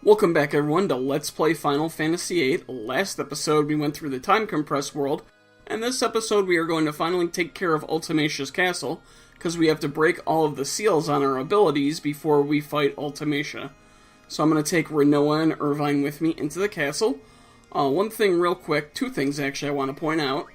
Welcome back everyone to Let's Play Final Fantasy VIII. Last episode we went through the time compressed world, and this episode we are going to finally take care of Ultimecia's castle, because we have to break all of the seals on our abilities before we fight Ultimecia. So I'm going to take Rinoa and Irvine with me into the castle. One thing real quick, two things actually I want to point out,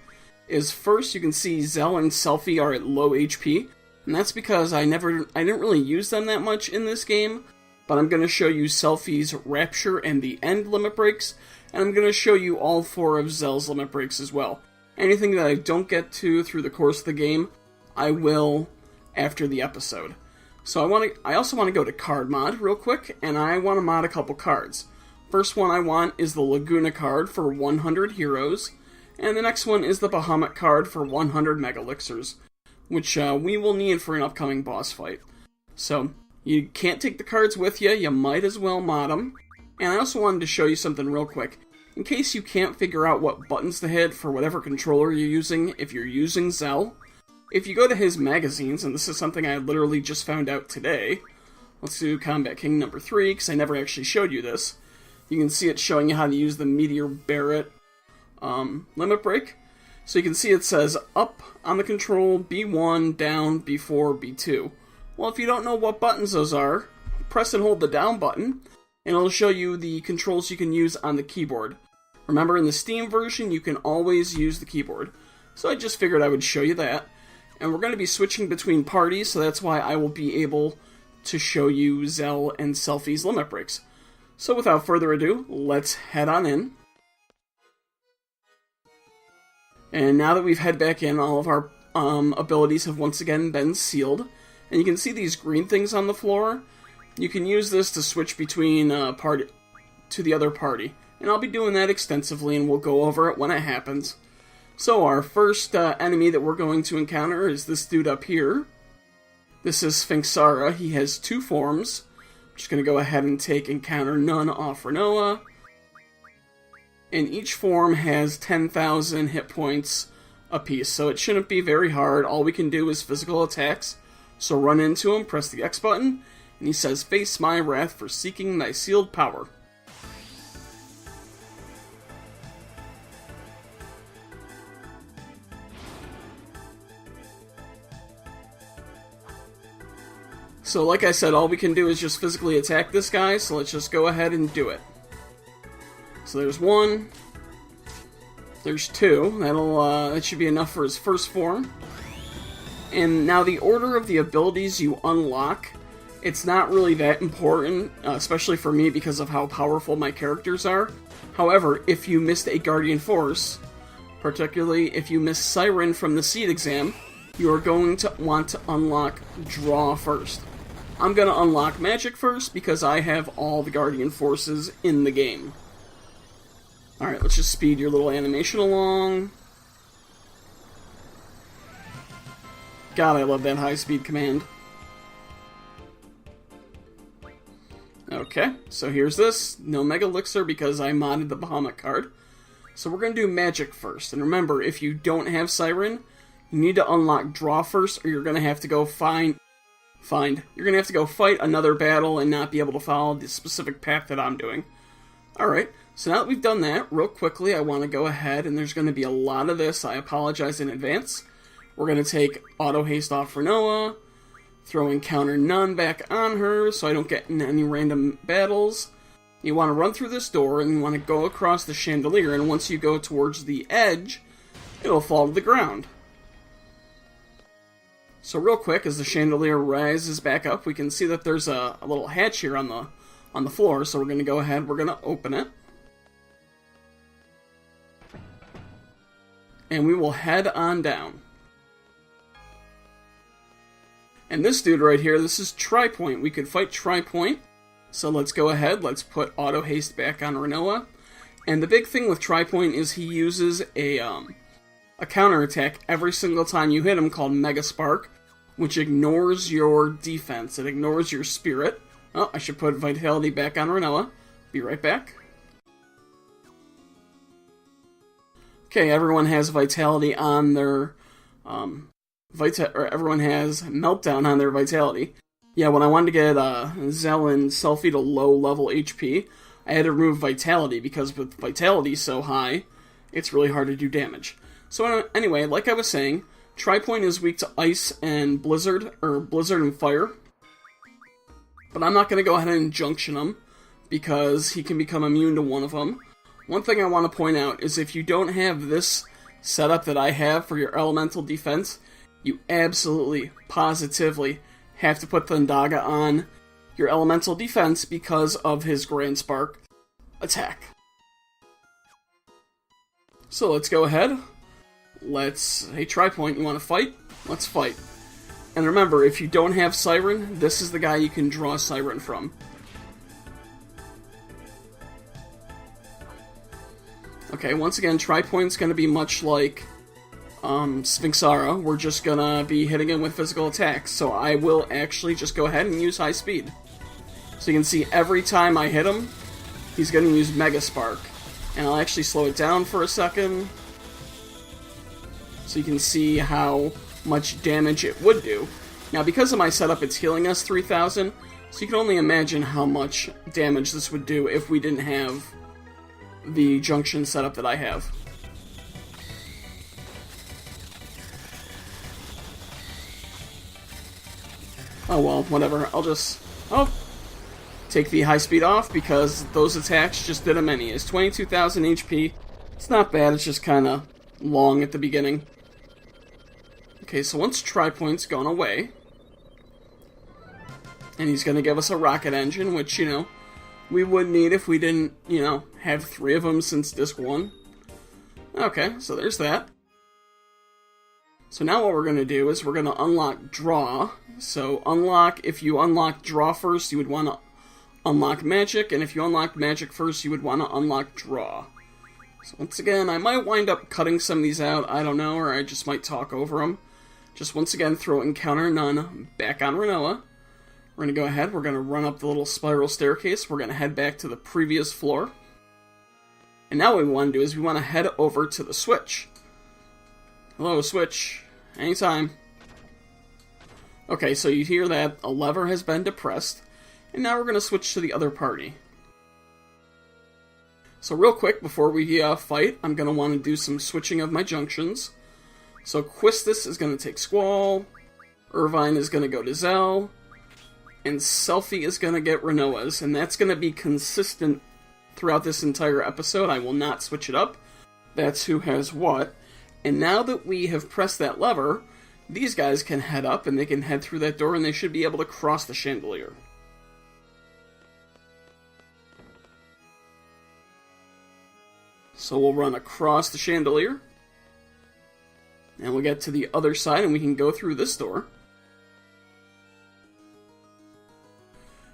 is first you can see Zell and Selphie are at low HP, and that's because I didn't really use them that much in this game. But I'm going to show you Selphie's Rapture and the End limit breaks, and I'm going to show you all four of Zell's limit breaks as well. Anything that I don't get to through the course of the game, I will after the episode. So I also want to go to card mod real quick, and I want to mod a couple cards. First one I want is the Laguna card for 100 heroes, and the next one is the Bahamut card for 100 mega elixirs, which we will need for an upcoming boss fight. So you can't take the cards with you might as well mod them. And I also wanted to show you something real quick. In case you can't figure out what buttons to hit for whatever controller you're using, if you're using Zell, if you go to his magazines, and this is something I literally just found out today, let's do Combat King number 3, because I never actually showed you this. You can see it showing you how to use the Meteor Barret limit break. So you can see it says up on the control, B1, down, B4, B2. Well, if you don't know what buttons those are, press and hold the down button, and it'll show you the controls you can use on the keyboard. Remember, in the Steam version, you can always use the keyboard. So I just figured I would show you that. And we're going to be switching between parties, so that's why I will be able to show you Zell and Selphie's limit breaks. So without further ado, let's head on in. And now that we've head back in, all of our abilities have once again been sealed. And you can see these green things on the floor. You can use this to switch between party to the other party. And I'll be doing that extensively, and we'll go over it when it happens. So our first enemy that we're going to encounter is this dude up here. This is Sphynxara. He has two forms. I'm just going to go ahead and take Encounter None off Rinoa. And each form has 10,000 hit points apiece, so it shouldn't be very hard. All we can do is physical attacks. So run into him, press the X button, and he says, "Face my wrath for seeking thy sealed power." So like I said, all we can do is just physically attack this guy, so let's just go ahead and do it. So there's one, there's two, that should be enough for his first form. And now the order of the abilities you unlock, it's not really that important, especially for me because of how powerful my characters are. However, if you missed a Guardian Force, particularly if you missed Siren from the Seed exam, you are going to want to unlock Draw first. I'm going to unlock Magic first because I have all the Guardian Forces in the game. Alright, let's just speed your little animation along. God, I love that high-speed command. Okay, so here's this. No Mega Elixir because I modded the Bahamut card. So we're going to do Magic first. And remember, if you don't have Siren, you need to unlock Draw first, or you're going to have to go You're going to have to go fight another battle and not be able to follow the specific path that I'm doing. Alright, so now that we've done that, real quickly, I want to go ahead, and there's going to be a lot of this. I apologize in advance. We're going to take Auto Haste off Rinoa, throw Encounter None back on her so I don't get in any random battles. You want to run through this door and you want to go across the chandelier, and once you go towards the edge, it'll fall to the ground. So real quick, as the chandelier rises back up, we can see that there's a little hatch here on the floor, so we're going to go ahead, we're going to open it. And we will head on down. And this dude right here, this is Tri-Point. We could fight Tri-Point. So let's go ahead. Let's put Auto Haste back on Rinoa. And the big thing with Tri-Point is he uses a counterattack every single time you hit him called Mega Spark, which ignores your defense. It ignores your spirit. Oh, I should put Vitality back on Rinoa. Be right back. Okay, everyone has Vitality on their... everyone has Meltdown on their Vitality. Yeah, when I wanted to get Zell and Selfie to low-level HP, I had to remove Vitality, because with Vitality so high, it's really hard to do damage. So anyway, like I was saying, Tripoint is weak to Ice and Blizzard, or Blizzard and Fire. But I'm not going to go ahead and Junction him, because he can become immune to one of them. One thing I want to point out is if you don't have this setup that I have for your elemental defense, you absolutely, positively have to put Thundaga on your elemental defense because of his Grand Spark attack. So let's go ahead. Hey, Tripoint, you want to fight? Let's fight. And remember, if you don't have Siren, this is the guy you can draw Siren from. Okay, once again, Tripoint's going to be much like Sphynxara. We're just going to be hitting him with physical attacks, so I will actually just go ahead and use High Speed. So you can see every time I hit him, he's going to use Mega Spark. And I'll actually slow it down for a second, so you can see how much damage it would do. Now, because of my setup, it's healing us 3,000, so you can only imagine how much damage this would do if we didn't have the junction setup that I have. Oh well, whatever. I'll take the high speed off because those attacks just did him any. It's 22,000 HP. It's not bad, it's just kind of long at the beginning. Okay, so once Tripoint's gone away, and he's going to give us a rocket engine, which, we would need if we didn't, have 3 of them since Disc 1. Okay, so there's that. So now what we're going to do is we're going to unlock Draw. So if you unlock Draw first, you would want to unlock Magic, and if you unlock Magic first, you would want to unlock Draw. So once again, I might wind up cutting some of these out, I don't know, or I just might talk over them. Just once again, throw Encounter None back on Rinoa. We're going to go ahead, we're going to run up the little spiral staircase, we're going to head back to the previous floor. And now what we want to do is we want to head over to the Switch. Hello, Switch. Anytime. Okay, so you hear that a lever has been depressed, and now we're going to switch to the other party. So real quick, before we fight, I'm going to want to do some switching of my junctions. So Quistis is going to take Squall, Irvine is going to go to Zell, and Selfie is going to get Rinoa's, and that's going to be consistent throughout this entire episode. I will not switch it up. That's who has what. And now that we have pressed that lever, these guys can head up, and they can head through that door, and they should be able to cross the chandelier. So we'll run across the chandelier, and we'll get to the other side, and we can go through this door.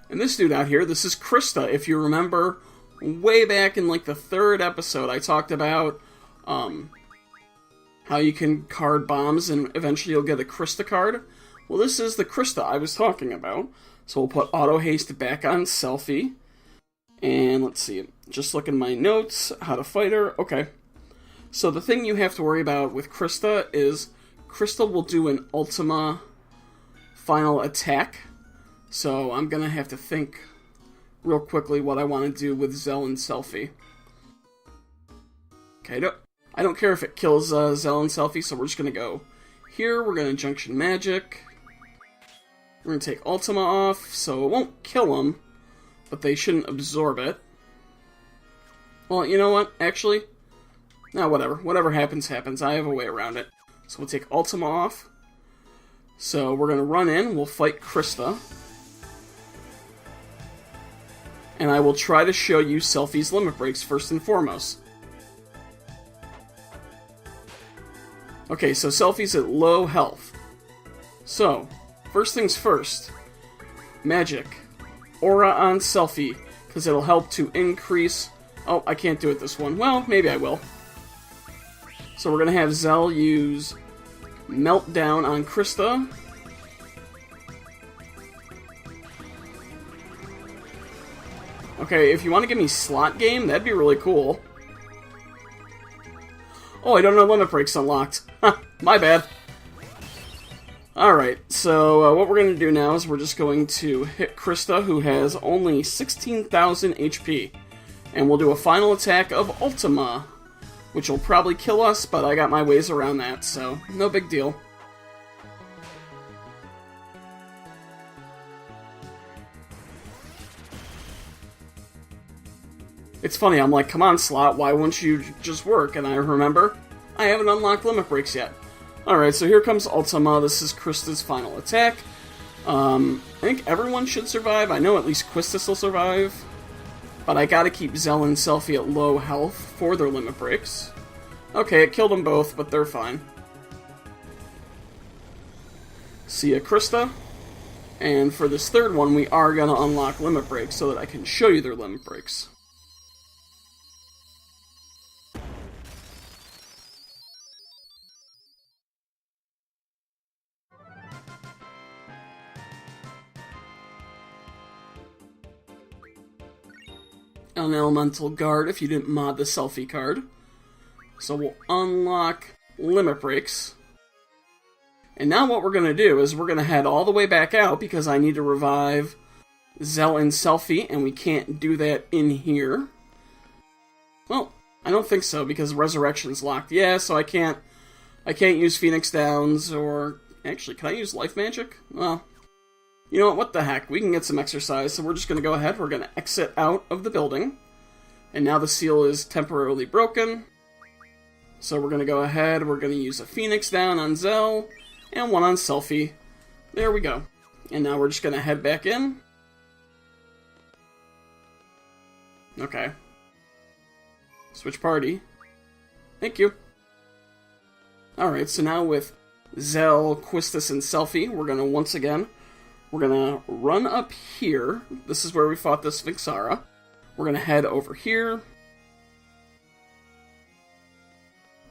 And this dude out here, this is Krista. If you remember, way back in like the 3rd episode, I talked about how you can card bombs and eventually you'll get a Krista card. Well, this is the Krista I was talking about. So we'll put Auto Haste back on Selfie. And let's see, just look in my notes, how to fight her. Okay. So the thing you have to worry about with Krista is Krista will do an Ultima final attack. So I'm going to have to think real quickly what I want to do with Zell and Selfie. Okay, I don't care if it kills Zell and Selfie, so we're just going to go here. We're going to Junction Magic. We're going to take Ultima off, so it won't kill them, but they shouldn't absorb it. Well, you know what? Actually, no, whatever. Whatever happens, happens. I have a way around it. So we'll take Ultima off. So we're going to run in. We'll fight Krista. And I will try to show you Selfie's limit breaks first and foremost. Okay, so Selfie's at low health. So, first things first. Magic. Aura on Selfie, because it'll help to increase... Oh, I can't do it this one. Well, maybe I will. So we're going to have Zell use Meltdown on Krista. Okay, if you want to give me Slot Game, that'd be really cool. Oh, I don't know limit breaks unlocked. Huh, my bad. Alright, so what we're going to do now is we're just going to hit Krista, who has only 16,000 HP. And we'll do a final attack of Ultima, which will probably kill us, but I got my ways around that, so no big deal. It's funny, I'm like, come on, Slot, why won't you just work? And I remember, I haven't unlocked limit breaks yet. Alright, so here comes Ultima. This is Krista's final attack. I think everyone should survive. I know at least Quistis will survive. But I gotta keep Zell and Selfie at low health for their limit breaks. Okay, it killed them both, but they're fine. See ya, Krista. And for this third one, we are gonna unlock limit breaks so that I can show you their limit breaks. An elemental guard if you didn't mod the selfie card. So we'll unlock limit breaks. And now what we're going to do is we're going to head all the way back out because I need to revive Zell and Selfie, and we can't do that in here. Well, I don't think so because Resurrection's locked. Yeah, so I can't use Phoenix Downs or... Actually, can I use Life Magic? Well... You know what the heck, we can get some exercise, so we're just going to go ahead, we're going to exit out of the building. And now the seal is temporarily broken. So we're going to go ahead, we're going to use a Phoenix Down on Zell, and one on Selfie. There we go. And now we're just going to head back in. Okay. Switch party. Thank you. Alright, so now with Zell, Quistis, and Selfie, we're going to once again... We're going to run up here. This is where we fought the Sphynxara. We're going to head over here.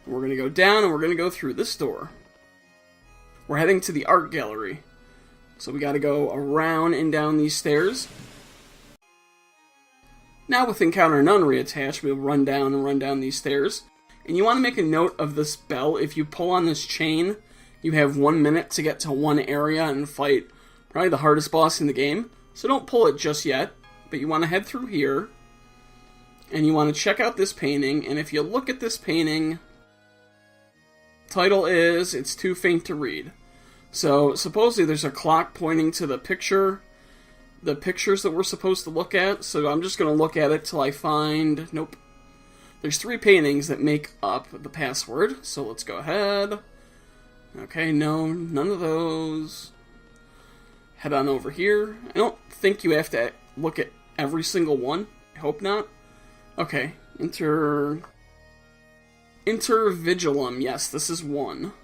We're going to go down and we're going to go through this door. We're heading to the art gallery. So we got to go around and down these stairs. Now with Encounter None reattached, we'll run down and run down these stairs. And you want to make a note of this bell. If you pull on this chain, you have 1 minute to get to one area and fight probably the hardest boss in the game. So don't pull it just yet, but you want to head through here, and you want to check out this painting, and if you look at this painting, title is, It's Too Faint to Read. So supposedly there's a clock pointing to the pictures that we're supposed to look at, so I'm just going to look at it till I find, nope. There's 3 paintings that make up the password, so let's go ahead. Okay, no, none of those. Head on over here. I don't think you have to look at every single one. I hope not. Okay. Intervigilum. Yes, this is 1.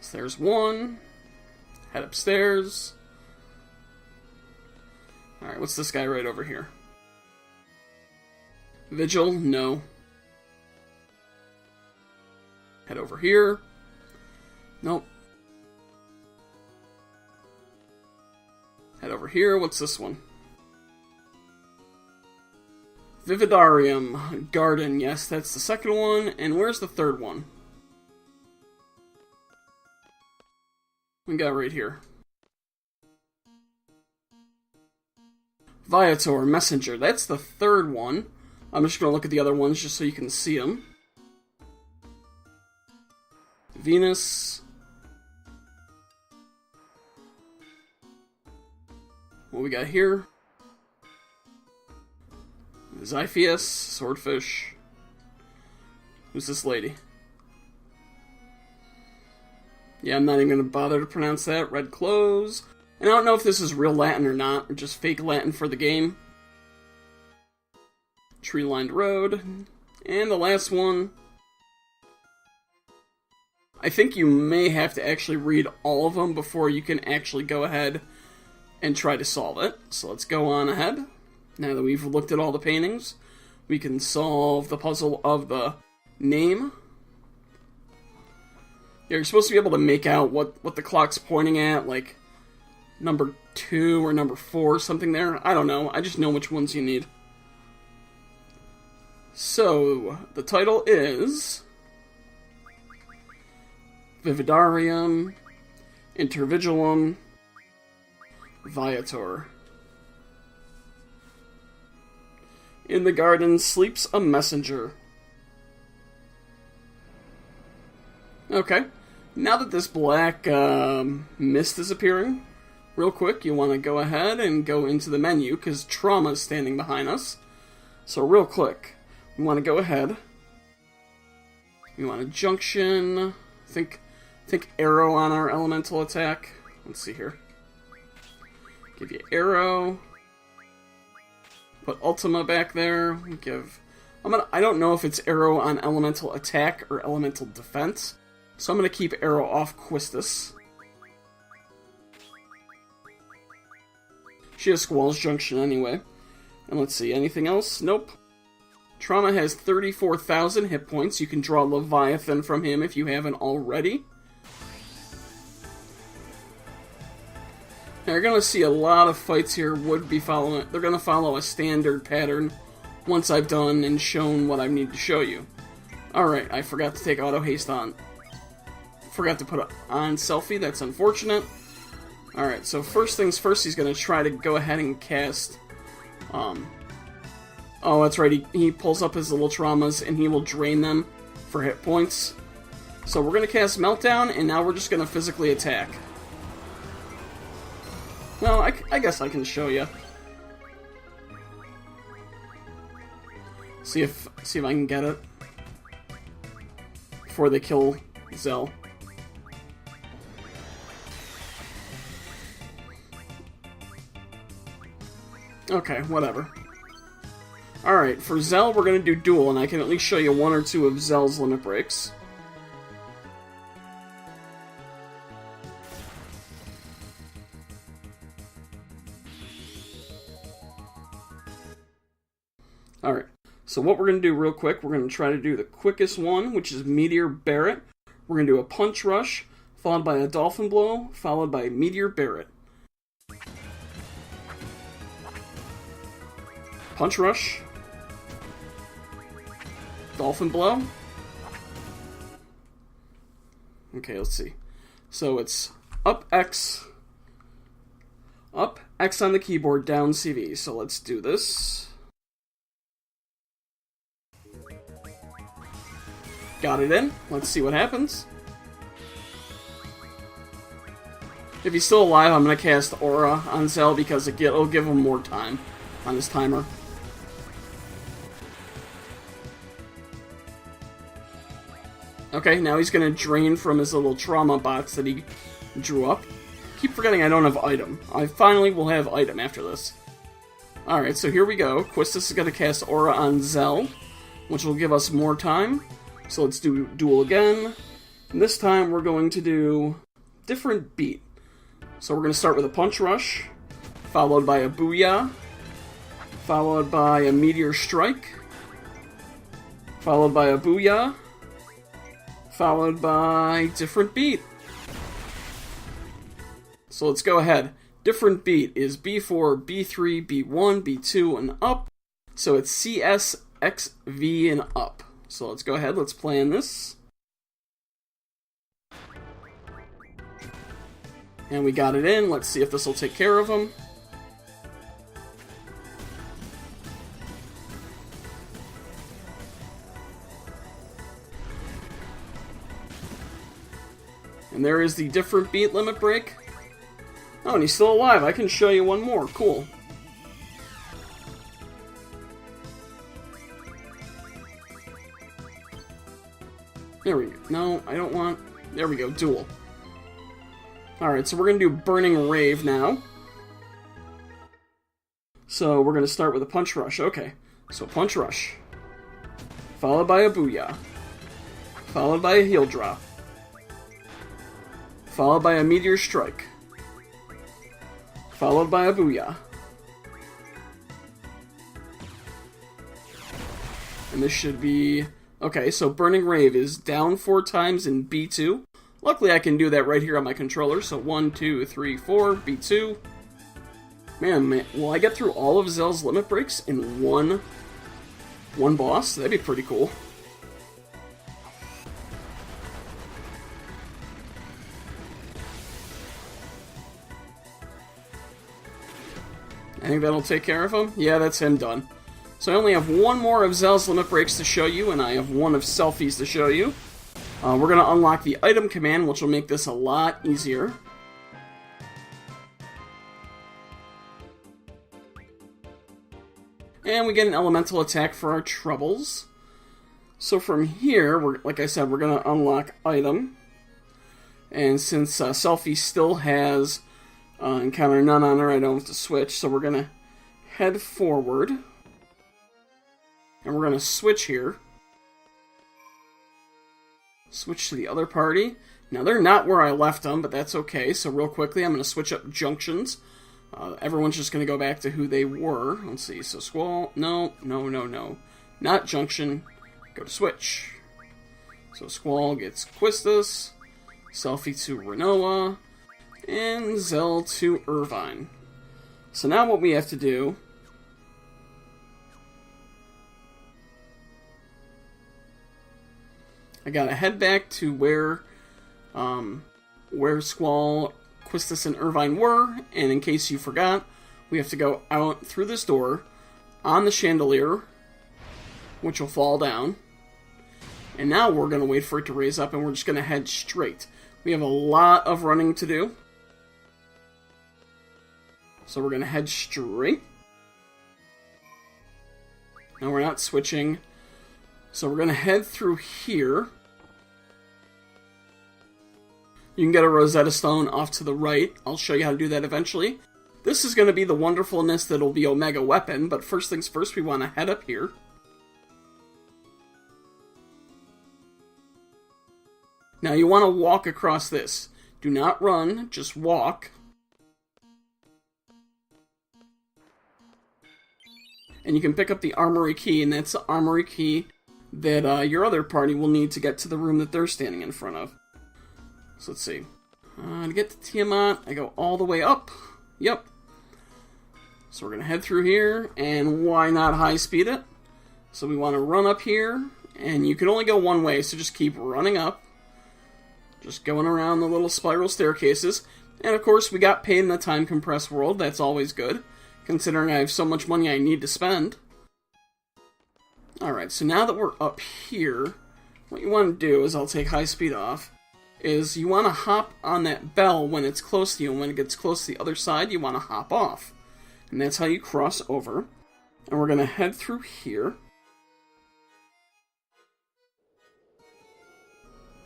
So there's 1. Head upstairs. Alright, what's this guy right over here? Vigil? No. Head over here. Nope. Head over here. What's this one? Vividarium. Garden. Yes, that's the second one. And where's the third one? We got right here. Viator. Messenger. That's the third one. I'm just going to look at the other ones just so you can see them. Venus. What we got here? Xiphias, Swordfish. Who's this lady? Yeah, I'm not even going to bother to pronounce that. Red clothes. And I don't know if this is real Latin or not, or just fake Latin for the game. Tree-lined road. And the last one. I think you may have to actually read all of them before you can actually go ahead and try to solve it. So let's go on ahead. Now that we've looked at all the paintings, we can solve the puzzle of the name. Yeah, you're supposed to be able to make out what the clock's pointing at, like number 2 or number 4, something there. I don't know. I just know which ones you need. So, the title is Vividarium. Intervigilum. Viator. In the garden sleeps a messenger. Okay. Now that this black mist is appearing, real quick, you want to go ahead and go into the menu, because Trauma is standing behind us. So real quick, we want to go ahead. We want a junction. Think arrow on our elemental attack. Let's see here. Give you arrow. Put Ultima back there. Give. I don't know if it's arrow on elemental attack or elemental defense, so I'm gonna keep arrow off Quistis. She has Squall's Junction anyway. And let's see, anything else? Nope. Trauma has 34,000 hit points. You can draw Leviathan from him if you haven't already. Now, you're going to see a lot of fights here they're going to follow a standard pattern once I've done and shown what I need to show you. Alright, I forgot to take auto haste on. Forgot to put it on selfie, that's unfortunate. Alright, so first things first, he's going to try to go ahead and cast... Oh, that's right, he pulls up his little traumas, and he will drain them for hit points. So we're going to cast Meltdown, and now we're just going to physically attack. Well, I guess I can show you. See if I can get it before they kill Zell. Okay, whatever. Alright, for Zell, we're going to do duel, and I can at least show you one or two of Zell's limit breaks. Alright, so what we're going to do real quick, we're going to try to do the quickest one, which is Meteor Barret. We're going to do a Punch Rush, followed by a Dolphin Blow, followed by Meteor Barret. Punch Rush. Dolphin Blow. Okay, let's see. So it's up X on the keyboard, down CV. So let's do this. Got it in. Let's see what happens. If he's still alive, I'm going to cast Aura on Zell because it'll give him more time on his timer. Okay, now he's going to drain from his little trauma bots that he drew up. Keep forgetting I don't have item. I finally will have item after this. Alright, so here we go. Quistis is going to cast Aura on Zell, which will give us more time. So let's do duel again. And this time we're going to do different beat. So we're going to start with a Punch Rush, followed by a Booyah, followed by a Meteor Strike, followed by a Booyah, followed by different beat. So let's go ahead. Different beat is B4, B3, B1, B2, and up. So it's CS, X, V, and up. So let's go ahead, let's plan this. And we got it in. Let's see if this will take care of him. And there is the different beat limit break. Oh, and he's still alive. I can show you one more. Cool. There we go. No, I don't want... There we go. Duel. Alright, so we're going to do Burning Rave now. So we're going to start with a Punch Rush. Okay. So Punch Rush. Followed by a Booyah. Followed by a Heal Drop. Followed by a Meteor Strike. Followed by a Booyah. And this should be... Okay, so Burning Rave is down 4 times in B2. Luckily I can do that right here on my controller. So 1, 2, 3, 4, B2. Man, will I get through all of Zell's limit breaks in one boss? That'd be pretty cool. I think that'll take care of him. Yeah, that's him done. So I only have one more of Zell's limit breaks to show you, and I have one of Selfie's to show you. We're going to unlock the item command, which will make this a lot easier. And we get an elemental attack for our troubles. So from here, like I said, we're going to unlock item. And since Selfie still has encounter none on her, I don't have to switch. So we're going to head forward. And we're going to switch here. Switch to the other party. Now, they're not where I left them, but that's okay. So real quickly, I'm going to switch up junctions. Everyone's just going to go back to who they were. Let's see. So Squall. No. Not junction. Go to switch. So Squall gets Quistis. Selfie to Renoa. And Zell to Irvine. So now what we have to do... I gotta head back to where Squall, Quistis, and Irvine were, and in case you forgot, we have to go out through this door, on the chandelier, which will fall down, and now we're gonna wait for it to raise up, and we're just gonna head straight. We have a lot of running to do, so we're gonna head straight. Now we're not switching, so we're gonna head through here. You can get a Rosetta Stone off to the right. I'll show you how to do that eventually. This is going to be the wonderfulness that'll be Omega Weapon, but first things first, we want to head up here. Now you want to walk across this. Do not run, just walk. And you can pick up the Armory key, and that's the Armory key that your other party will need to get to the room that they're standing in front of. So let's see. To get to Tiamat, I go all the way up. Yep. So we're going to head through here, and why not high speed it? So we want to run up here, and you can only go one way, so just keep running up. Just going around the little spiral staircases. And of course, we got paid in the time compressed world. That's always good, considering I have so much money I need to spend. Alright, so now that we're up here, what you want to do is, I'll take high speed off, is you want to hop on that bell when it's close to you, and when it gets close to the other side, you want to hop off. And that's how you cross over. And we're going to head through here.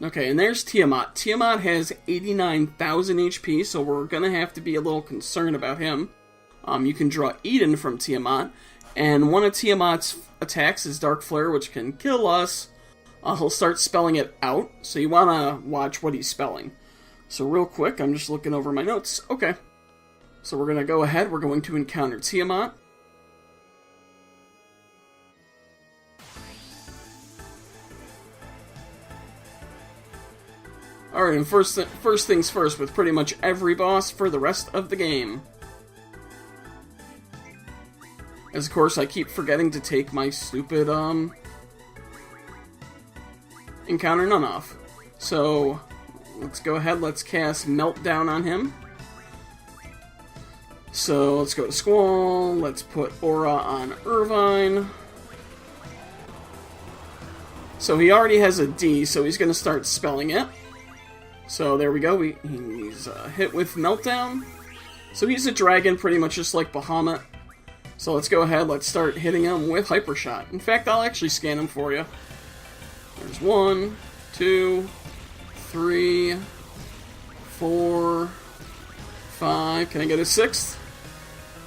Okay, and there's Tiamat. Tiamat has 89,000 HP, so we're going to have to be a little concerned about him. You can draw Eden from Tiamat, and one of Tiamat's attacks is Dark Flare, which can kill us. He'll start spelling it out, so you want to watch what he's spelling. So real quick, I'm just looking over my notes. Okay. So we're going to go ahead. We're going to encounter Tiamat. Alright, and first things first, with pretty much every boss for the rest of the game. As of course, I keep forgetting to take my stupid, encounter none off. So, let's go ahead, let's cast Meltdown on him. So, let's go to Squall, let's put Aura on Irvine. So he already has a D, so he's going to start spelling it. So there we go, he's hit with Meltdown. So he's a dragon, pretty much just like Bahamut. So let's go ahead, let's start hitting him with Hyper Shot. In fact, I'll actually scan him for you. There's 1, 2, 3, 4, 5. Can I get a 6th?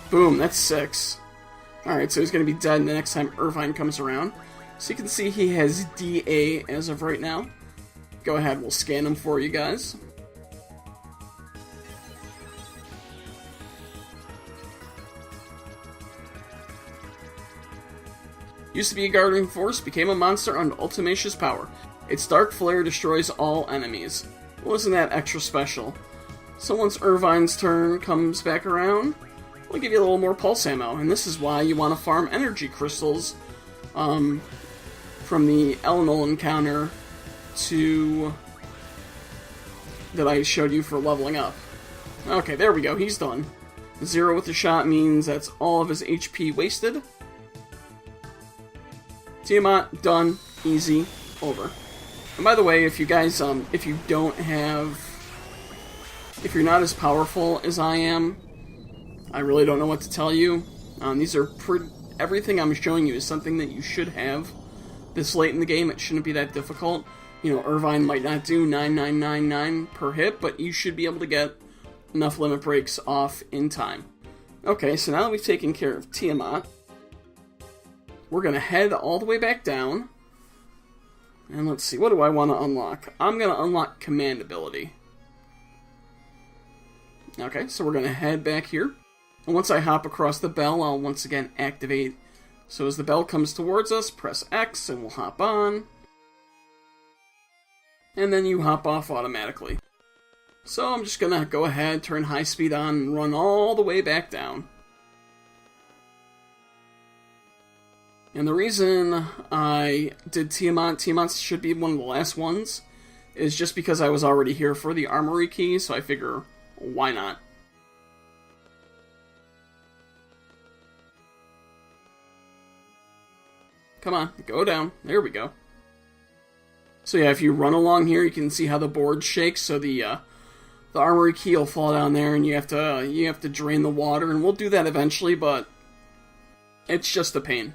Boom, that's 6. Alright, so he's going to be dead the next time Irvine comes around. So you can see he has DA as of right now. Go ahead, we'll scan him for you guys. Used to be a guarding force, became a monster under Ultimecia's power. Its dark flare destroys all enemies. Well, isn't that extra special? So once Irvine's turn comes back around, we'll give you a little more pulse ammo, and this is why you want to farm energy crystals from the Elemental encounter that I showed you for leveling up. Okay, there we go, he's done. 0 with the shot means that's all of his HP wasted. Tiamat, done, easy, over. And by the way, if you guys, if you're not as powerful as I am, I really don't know what to tell you. Everything I'm showing you is something that you should have this late in the game. It shouldn't be that difficult. You know, Irvine might not do 9999 per hit, but you should be able to get enough limit breaks off in time. Okay, so now that we've taken care of Tiamat, we're going to head all the way back down. And let's see, what do I want to unlock? I'm going to unlock command ability. Okay, so we're going to head back here. And once I hop across the bell, I'll once again activate. So as the bell comes towards us, press X and we'll hop on. And then you hop off automatically. So I'm just going to go ahead, turn high speed on, and run all the way back down. And the reason I did Tiamat should be one of the last ones, is just because I was already here for the Armory key, so I figure, why not? Come on, go down. There we go. So yeah, if you run along here, you can see how the board shakes, so the Armory key will fall down there, and you have to drain the water, and we'll do that eventually, but it's just a pain.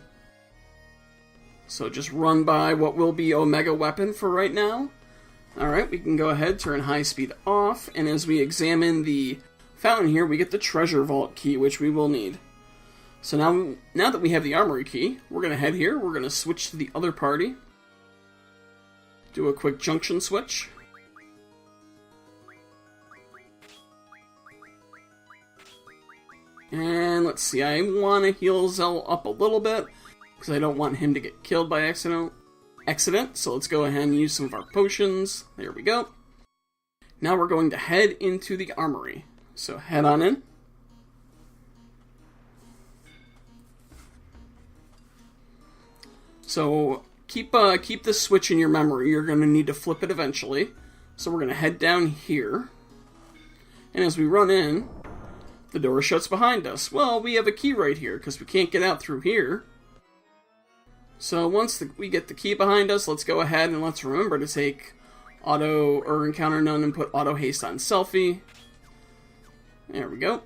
So just run by what will be Omega Weapon for right now. Alright, we can go ahead, turn high speed off, and as we examine the fountain here, we get the treasure vault key, which we will need. So now that we have the Armory key, we're going to head here, we're going to switch to the other party. Do a quick junction switch. And let's see, I want to heal Zell up a little bit, because I don't want him to get killed by accident. So let's go ahead and use some of our potions. There we go. Now we're going to head into the Armory. So head on in. So keep this switch in your memory. You're going to need to flip it eventually. So we're going to head down here. And as we run in, the door shuts behind us. Well, we have a key right here, because we can't get out through here. So once we get the key behind us, let's go ahead and let's remember to take encounter none and put auto haste on selfie. There we go.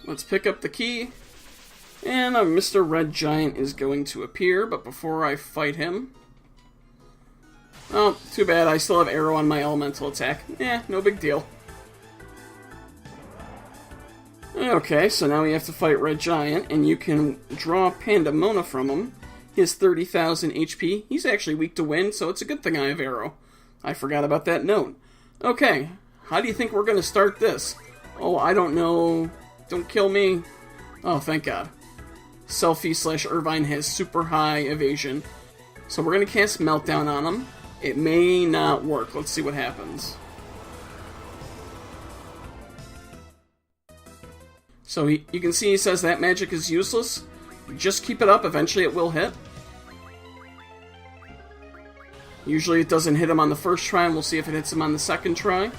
Let's pick up the key. And Mr. Red Giant is going to appear, but before I fight him... Oh, too bad, I still have arrow on my elemental attack. No big deal. Okay, so now we have to fight Red Giant, and you can draw Pandemona from him. He has 30,000 HP. He's actually weak to wind, so it's a good thing I have arrow. I forgot about that note. Okay, how do you think we're going to start this? Oh, I don't know. Don't kill me. Oh, thank God. Selfie/Irvine has super high evasion. So we're going to cast Meltdown on him. It may not work. Let's see what happens. So you can see he says that magic is useless. Just keep it up, eventually it will hit. Usually it doesn't hit him on the first try, and we'll see if it hits him on the second try.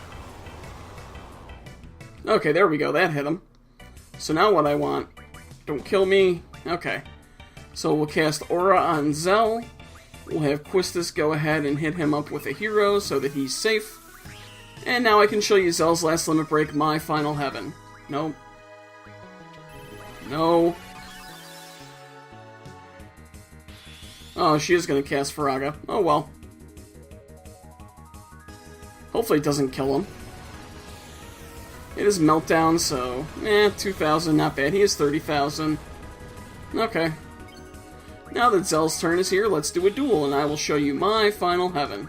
Okay, there we go, that hit him. So now what I want... Don't kill me. Okay. So we'll cast Aura on Zell. We'll have Quistis go ahead and hit him up with a hero so that he's safe. And now I can show you Zell's last limit break, My Final Heaven. Nope. No. Oh, she is going to cast Faraga. Oh well. Hopefully it doesn't kill him. It is Meltdown, so... 2,000, not bad. He has 30,000. Okay. Now that Zell's turn is here, let's do a duel, and I will show you My Final Heaven.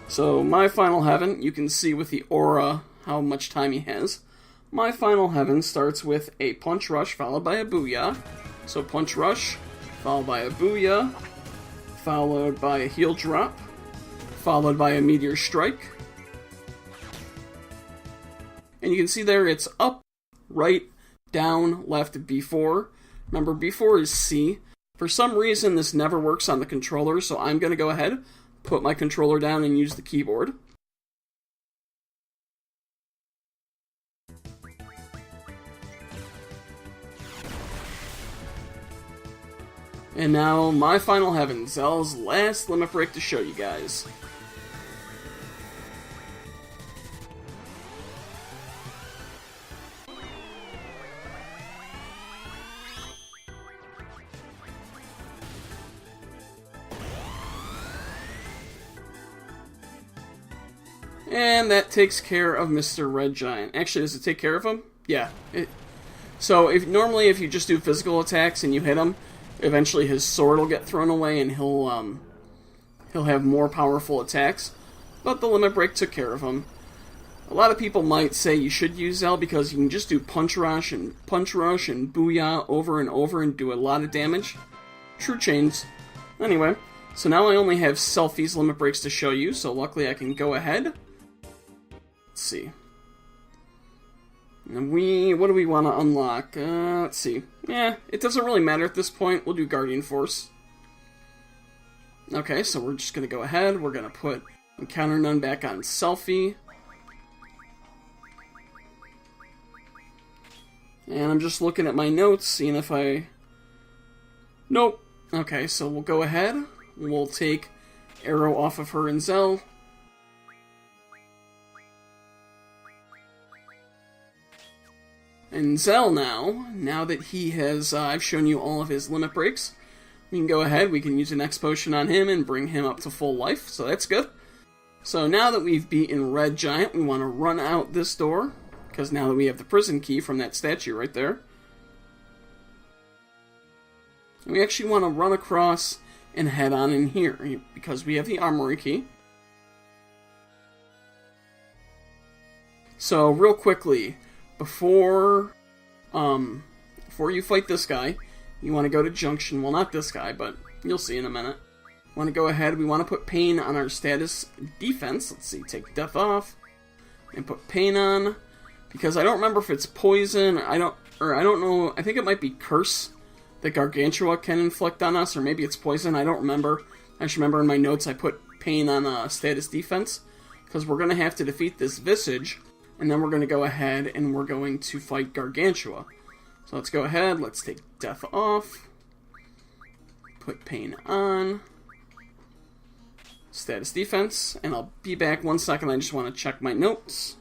So, My Final Heaven, you can see with the aura how much time he has. My Final Heaven starts with a Punch Rush followed by a Booyah. So Punch Rush, followed by a Booyah, followed by a Heal Drop, followed by a Meteor Strike. And you can see there it's up, right, down, left, B4. Remember, B4 is C. For some reason, this never works on the controller, so I'm going to go ahead, put my controller down, and use the keyboard. And now, my final heaven, Zell's last limit break to show you guys. And that takes care of Mr. Red Giant. Actually, does it take care of him? Yeah. So, normally if you just do physical attacks and you hit him, eventually his sword will get thrown away and he'll have more powerful attacks. But the limit break took care of him. A lot of people might say you should use Zell because you can just do Punch Rush and Booyah over and over and do a lot of damage. True chains. Anyway, so now I only have Selphie's limit breaks to show you, so luckily I can go ahead. Let's see. And what do we want to unlock? Let's see. Yeah, it doesn't really matter at this point. We'll do Guardian Force. Okay, so we're just going to go ahead. We're going to put Encounter None back on Selphie. And I'm just looking at my notes, seeing if I... Nope. Okay, so we'll go ahead. We'll take Arrow off of her and Zell. And Zell now that he has, I've shown you all of his limit breaks, we can go ahead, we can use an X potion on him and bring him up to full life, so that's good. So now that we've beaten Red Giant, we want to run out this door, because now that we have the prison key from that statue right there, we actually want to run across and head on in here, because we have the Armory key. So, real quickly, before you fight this guy, you want to go to Junction. Well, not this guy, but you'll see in a minute. Want to go ahead. We want to put Pain on our status defense. Let's see, take Death off and put Pain on, because I don't remember if it's poison. I don't know. I think it might be Curse that Gargantua can inflict on us, or maybe it's poison. I don't remember. I just remember in my notes I put Pain on status defense, because we're going to have to defeat this Visage. And then we're going to go ahead and we're going to fight Gargantua. So let's go ahead, let's take Death off. Put Pain on. Status defense. And I'll be back 1 second, I just want to check my notes.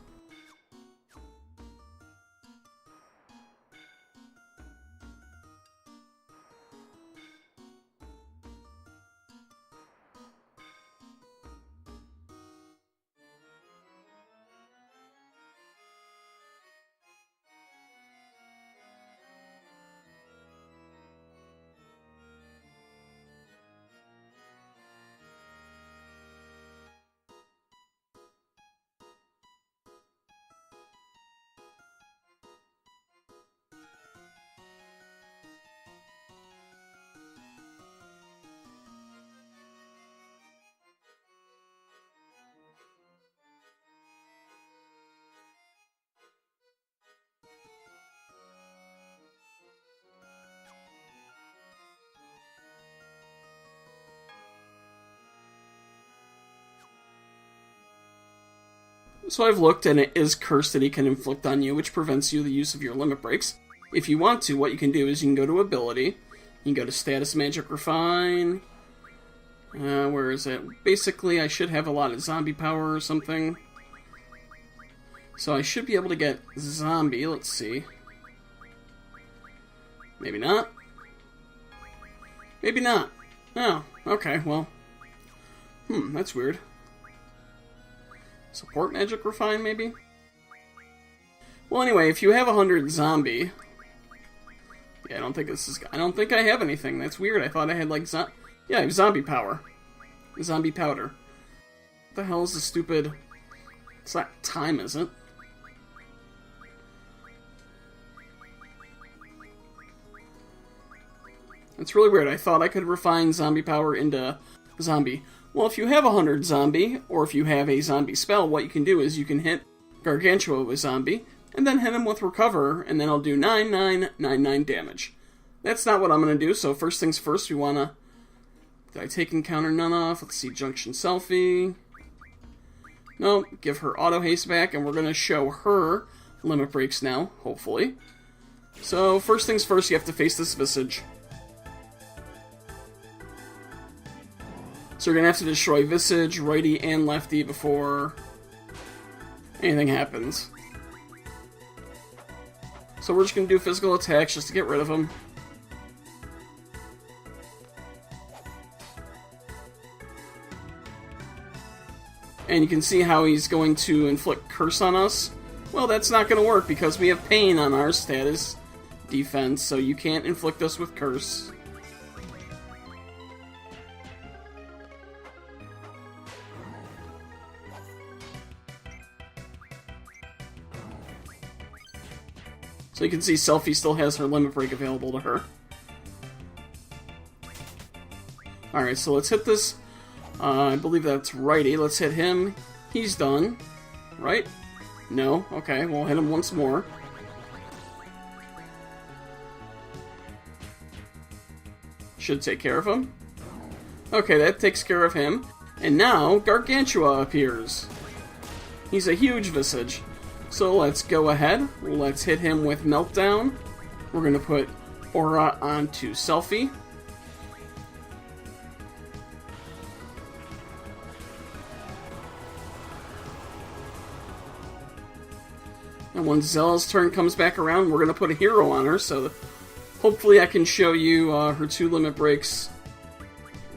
So I've looked, and it is Curse that he can inflict on you, which prevents you the use of your limit breaks. If you want to, what you can do is you can go to Ability, you can go to Status Magic Refine, where is it? Basically, I should have a lot of zombie power or something. So I should be able to get Zombie, let's see. Maybe not. Maybe not. Oh, okay, well. That's weird. Support Magic Refine, maybe? Well, anyway, if you have 100 zombie... Yeah, I don't think I have anything. That's weird. I thought I had, like, yeah, I have zombie power. Zombie powder. What the hell is the stupid... It's not time, is it? It's really weird. I thought I could refine zombie power into zombie. Well, if you have 100 zombie, or if you have a zombie spell, what you can do is you can hit Gargantua with zombie, and then hit him with Recover, and then I'll do 9999 damage. That's not what I'm going to do, so first things first, we want to... Did I take Encounter None off? Let's see, Junction Selphie. No, give her Auto Haste back, and we're going to show her limit breaks now, hopefully. So, first things first, you have to face this Visage. So we're going to have to destroy Visage, righty, and lefty before anything happens. So we're just going to do physical attacks just to get rid of him. And you can see how he's going to inflict curse on us. Well, that's not going to work because we have pain on our status defense, so you can't inflict us with curse. So you can see Selphie still has her limit break available to her. Alright, so let's hit this. I believe that's righty. Let's hit him. He's done. Right? No? Okay, we'll hit him once more. Should take care of him. Okay, that takes care of him. And now, Gargantua appears. He's a huge Visage. So let's go ahead. Let's hit him with Meltdown. We're going to put Aura onto Selphie. And when Zell's turn comes back around, we're going to put a hero on her, so hopefully I can show you her 2 limit breaks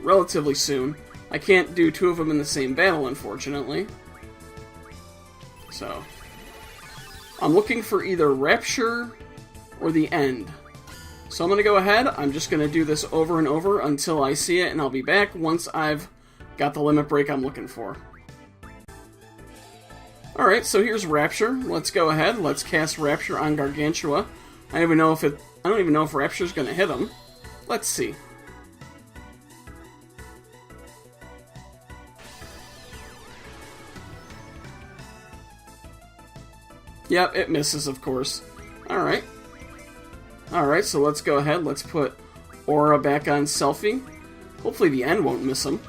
relatively soon. I can't do 2 of them in the same battle, unfortunately. So, I'm looking for either Rapture or the End. So I'm going to go ahead, I'm just going to do this over and over until I see it, and I'll be back once I've got the limit break I'm looking for. Alright, so here's Rapture. Let's go ahead. Let's cast Rapture on Gargantua. I don't even know if Rapture's going to hit him. Let's see. Yep, it misses, of course. Alright. Alright, so let's go ahead. Let's put Aura back on Selphie. Hopefully the End won't miss him.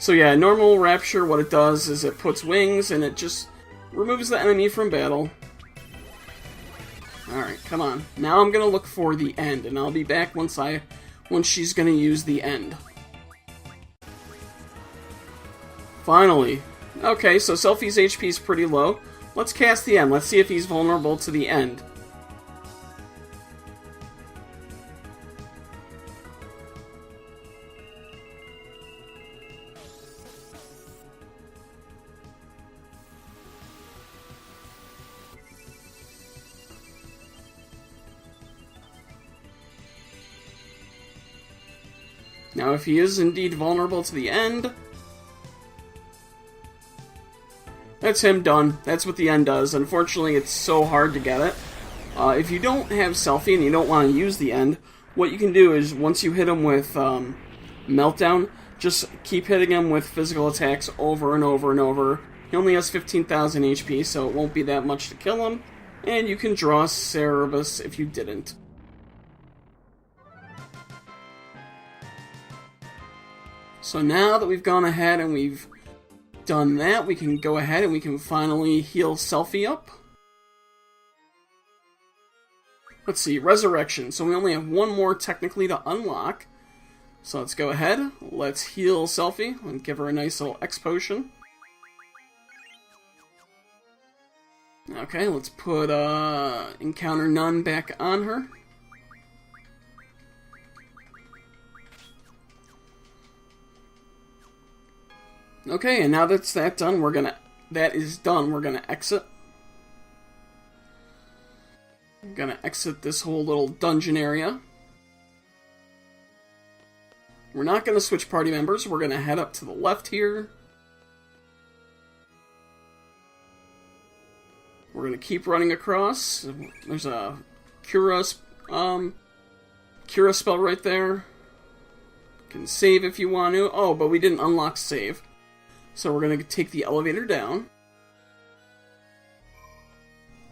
So yeah, normal Rapture, what it does is it puts wings and it just removes the enemy from battle. Alright, come on. Now I'm going to look for the End, and I'll be back once she's going to use the End. Finally. Okay, so Selphie's HP is pretty low. Let's cast the End. Let's see if he's vulnerable to the End. Now, if he is indeed vulnerable to the End, that's him done. That's what the End does. Unfortunately, it's so hard to get it. If you don't have Selphie and you don't want to use the End, what you can do is, once you hit him with Meltdown, just keep hitting him with physical attacks over and over and over. He only has 15,000 HP, so it won't be that much to kill him. And you can draw Cerebus if you didn't. So now that we've gone ahead and we've done that, we can go ahead and we can finally heal Selphie up. Let's see, Resurrection. So we only have one more technically to unlock. So let's go ahead, let's heal Selphie and give her a nice little X potion. Okay, let's put Encounter None back on her. Okay, and now that's done, we're gonna exit. I'm gonna exit this whole little dungeon area. We're not gonna switch party members, we're gonna head up to the left here. We're gonna keep running across. There's a Cura spell right there. You can save if you want to. Oh, but we didn't unlock save. So we're going to take the elevator down.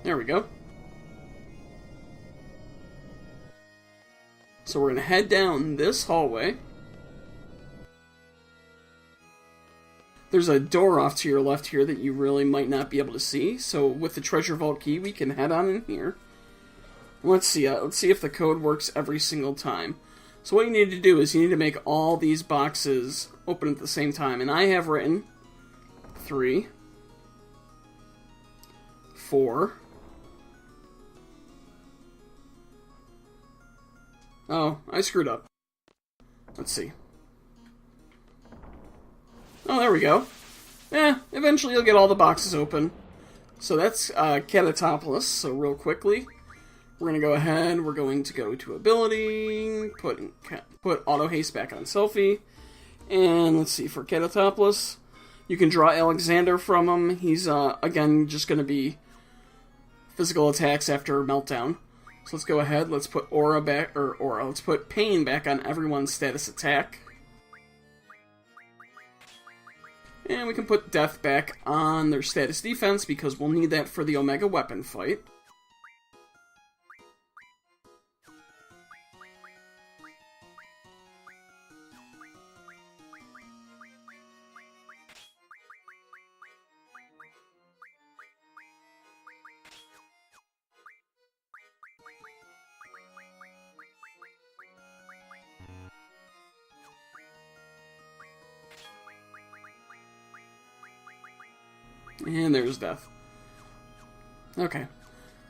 There we go. So we're going to head down this hallway. There's a door off to your left here that you really might not be able to see. So with the treasure vault key, we can head on in here. Let's see if the code works every single time. So what you need to do is you need to make all these boxes open at the same time. And I have written 3, 4. Oh, I screwed up. Let's see. Oh, there we go. Eventually you'll get all the boxes open. So that's Catoblepas. So real quickly, we're going to go ahead. We're going to go to ability, put auto haste back on Selfie. And let's see, for Catoblepas, you can draw Alexander from him. He's, again, just going to be physical attacks after Meltdown. So let's go ahead. Let's put let's put Pain back on everyone's status attack. And we can put Death back on their status defense, because we'll need that for the Omega Weapon fight. And there's Death. Okay.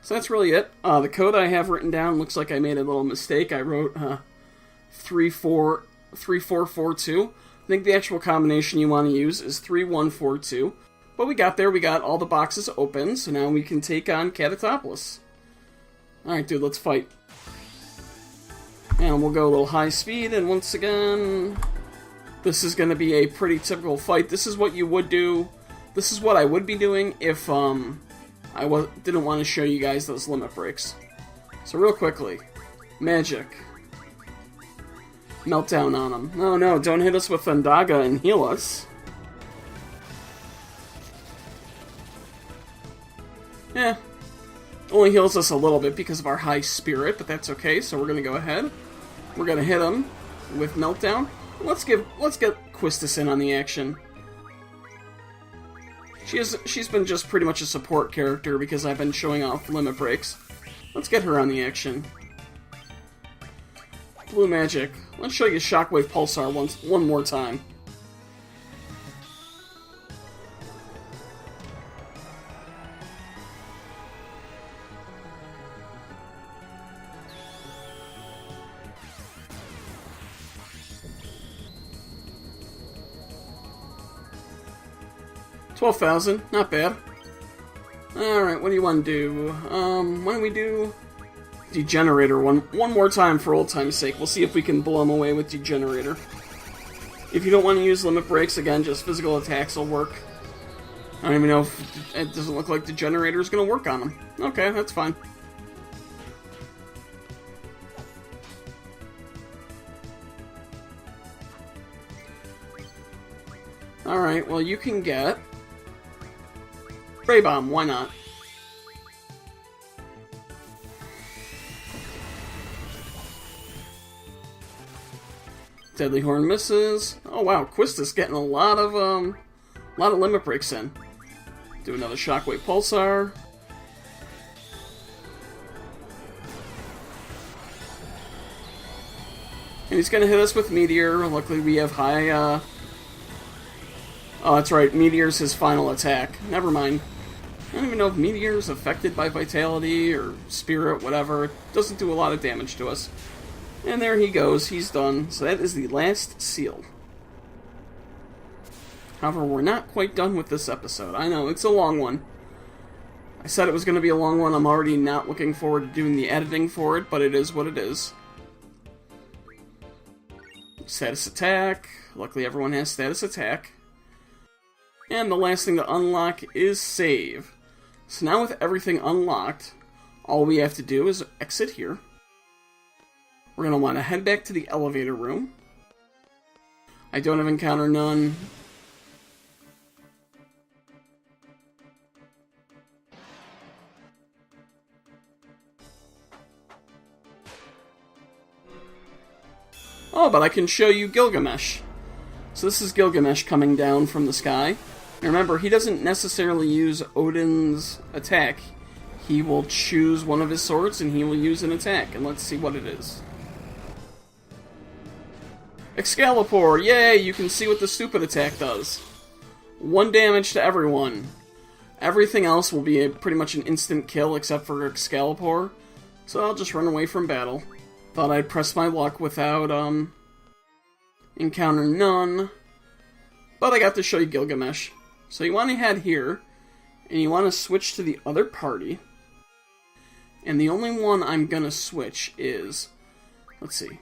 So that's really it. The code I have written down looks like I made a little mistake. I wrote 3442. I think the actual combination you want to use is 3142. But we got there. We got all the boxes open. So now we can take on Catoblepas. Alright, dude, let's fight. And we'll go a little high speed. And once again, this is going to be a pretty typical fight. This is what you would do. This is what I would be doing if I didn't want to show you guys those limit breaks. So real quickly, magic. Meltdown on them. No, no, don't hit us with Thundaga and heal us. Yeah. Only heals us a little bit because of our high spirit, but that's okay, so we're going to go ahead. We're going to hit him with Meltdown. Let's get Krista in on the action. She's been just pretty much a support character because I've been showing off limit breaks. Let's get her on the action. Blue magic. Let's show you Shockwave Pulsar one more time. $12,000, not bad. Alright, what do you want to do? Why don't we do Degenerator one more time for old time's sake. We'll see if we can blow him away with Degenerator. If you don't want to use limit breaks, again, just physical attacks will work. I don't even know if it doesn't look like Degenerator is going to work on him. Okay, that's fine. Alright, well you can get Ray Bomb, why not? Deadly Horn misses. Oh wow, Krista's getting a lot of limit breaks in. Do another Shockwave Pulsar. And he's gonna hit us with Meteor. Luckily we have high, oh, that's right, Meteor's his final attack. Never mind. I don't even know if Meteor's affected by Vitality or Spirit, whatever. It doesn't do a lot of damage to us. And there he goes, he's done. So that is the last seal. However, we're not quite done with this episode. I know, it's a long one. I said it was going to be a long one. I'm already not looking forward to doing the editing for it, but it is what it is. Status attack. Luckily everyone has status attack. And the last thing to unlock is save. So now with everything unlocked, all we have to do is exit here. We're going to want to head back to the elevator room. I don't have encounter none. Oh, but I can show you Gilgamesh. So this is Gilgamesh coming down from the sky. And remember, he doesn't necessarily use Odin's attack. He will choose one of his swords and he will use an attack. And let's see what it is. Excalibur! Yay! You can see what the stupid attack does. 1 damage to everyone. Everything else will be pretty much an instant kill except for Excalibur. So I'll just run away from battle. Thought I'd press my luck without, encounter none. But I got to show you Gilgamesh. So you want to head here, and you want to switch to the other party. And the only one I'm gonna switch is, let's see.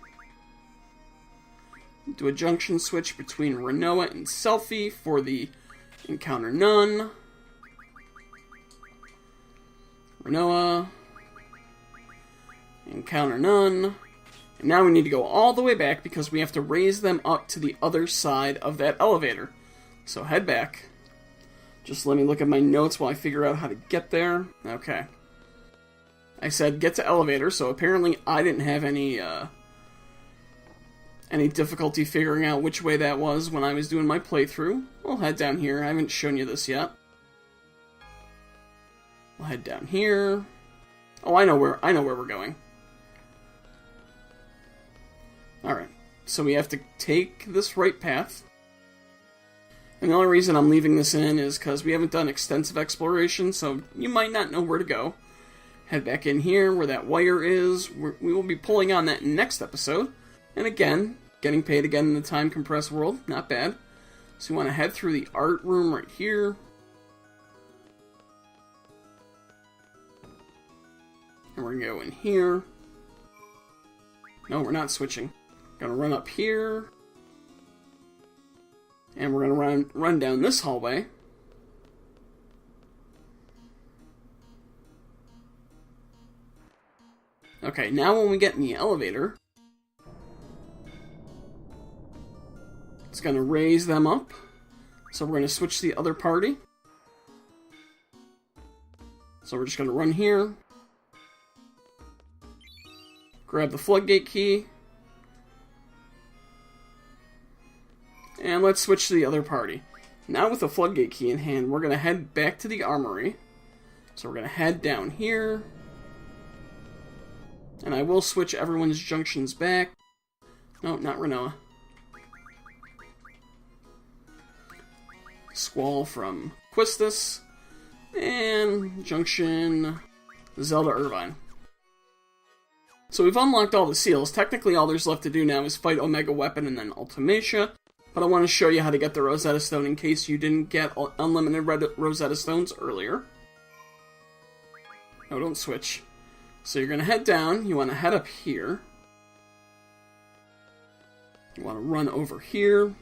Do a junction switch between Renoa and Selfie for the encounter none. Renoa. Encounter none. And now we need to go all the way back because we have to raise them up to the other side of that elevator. So head back. Just let me look at my notes while I figure out how to get there. Okay. I said get to elevator, so apparently I didn't have any difficulty figuring out which way that was when I was doing my playthrough. We'll head down here. I haven't shown you this yet. We'll head down here. Oh, I know where we're going. Alright, so we have to take this right path. And the only reason I'm leaving this in is because we haven't done extensive exploration, so you might not know where to go. Head back in here where that wire is. We will be pulling on that next episode. And again, getting paid again in the time compressed world. Not bad. So you want to head through the art room right here. And we're going to go in here. No, we're not switching. Going to run up here. And we're going to run down this hallway. Okay, now when we get in the elevator, it's going to raise them up. So we're going to switch to the other party. So we're just going to run here. Grab the floodgate key. And let's switch to the other party. Now with the floodgate key in hand, we're going to head back to the Armory. So we're going to head down here. And I will switch everyone's junctions back. No, not Renoa. Squall from Quistis. And junction Zell to Irvine. So we've unlocked all the seals. Technically all there's left to do now is fight Omega Weapon and then Ultimecia. But I want to show you how to get the Rosetta Stone in case you didn't get unlimited Rosetta Stones earlier. No, don't switch. So you're going to head down. You want to head up here. You want to run over here.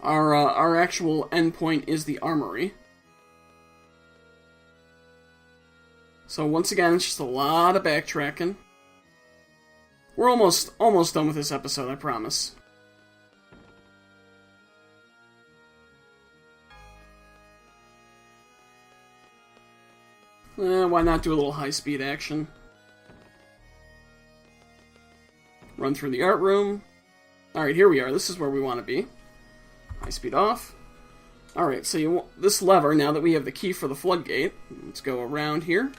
Our actual endpoint is the Armory. So once again, it's just a lot of backtracking. We're almost done with this episode, I promise. Why not do a little high-speed action? Run through the art room. Alright, here we are. This is where we want to be. High-speed off. Alright, so this lever, now that we have the key for the floodgate, let's go around here.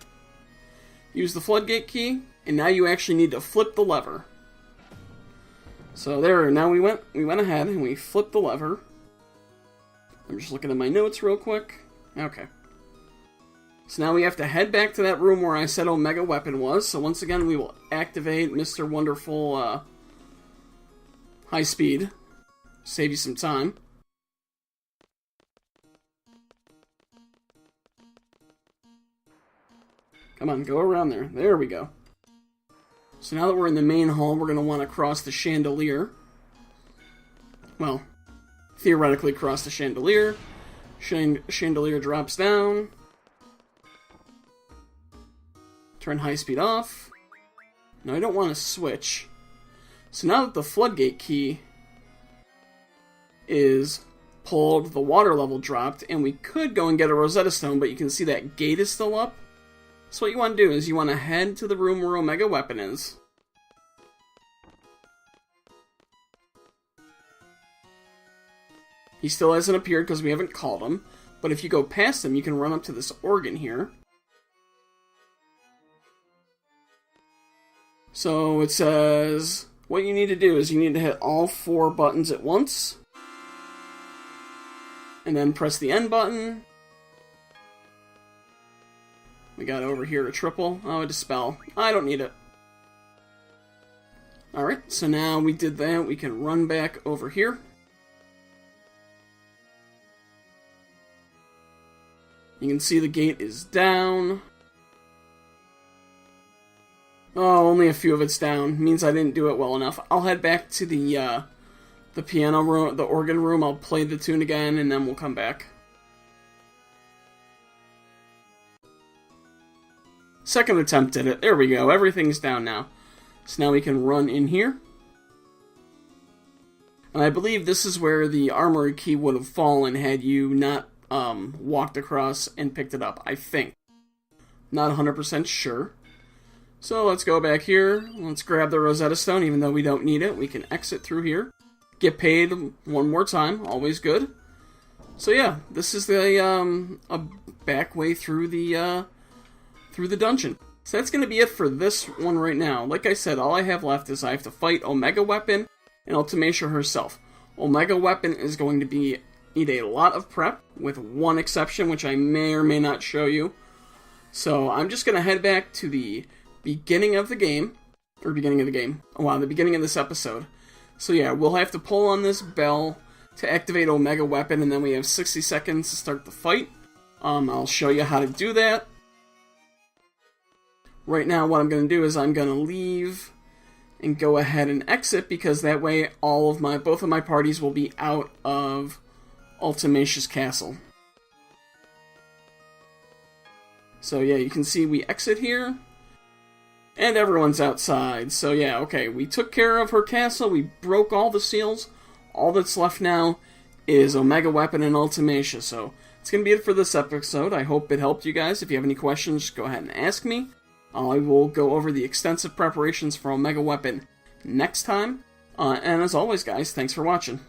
Use the floodgate key, and now you actually need to flip the lever. So there, now we went ahead and we flipped the lever. I'm just looking at my notes real quick. Okay. So now we have to head back to that room where I said Omega Weapon was. So once again, we will activate Mr. Wonderful High Speed. Save you some time. Come on, go around there. There we go. So now that we're in the main hall, we're going to want to cross the chandelier. Well, theoretically cross the chandelier. Chandelier drops down. Turn high speed off. Now I don't want to switch. So now that the floodgate key is pulled, the water level dropped, and we could go and get a Rosetta Stone, but you can see that gate is still up. So what you want to do is you want to head to the room where Omega Weapon is. He still hasn't appeared because we haven't called him, but if you go past him, you can run up to this organ here. So it says, what you need to do is you need to hit all 4 buttons at once, and then press the N button. We got over here to triple. Oh, a dispel. I don't need it. Alright, so now we did that, we can run back over here. You can see the gate is down. Oh, only a few of it's down. Means I didn't do it well enough. I'll head back to the piano room, the organ room. I'll play the tune again, and then we'll come back. Second attempt at it. There we go. Everything's down now. So now we can run in here. And I believe this is where the armory key would have fallen had you not walked across and picked it up, I think. Not 100% sure. So let's go back here. Let's grab the Rosetta Stone, even though we don't need it. We can exit through here. Get paid one more time. Always good. So yeah, this is the a back way through the dungeon. So that's going to be it for this one right now. Like I said, all I have left is I have to fight Omega Weapon and Ultimecia herself. Omega Weapon is going to need a lot of prep, with one exception, which I may or may not show you. So I'm just going to head back to the beginning of the game. Or beginning of the game. Oh wow, the beginning of this episode. So yeah, we'll have to pull on this bell to activate Omega Weapon, and then we have 60 seconds to start the fight. I'll show you how to do that. Right now, what I'm going to do is I'm going to leave and go ahead and exit, because that way both of my parties will be out of Ultimecia's castle. So yeah, you can see we exit here, and everyone's outside. So yeah, okay, we took care of her castle, we broke all the seals. All that's left now is Omega Weapon and Ultimecia. So it's going to be it for this episode. I hope it helped you guys. If you have any questions, just go ahead and ask me. I will go over the extensive preparations for Omega Weapon next time. And as always, guys, thanks for watching.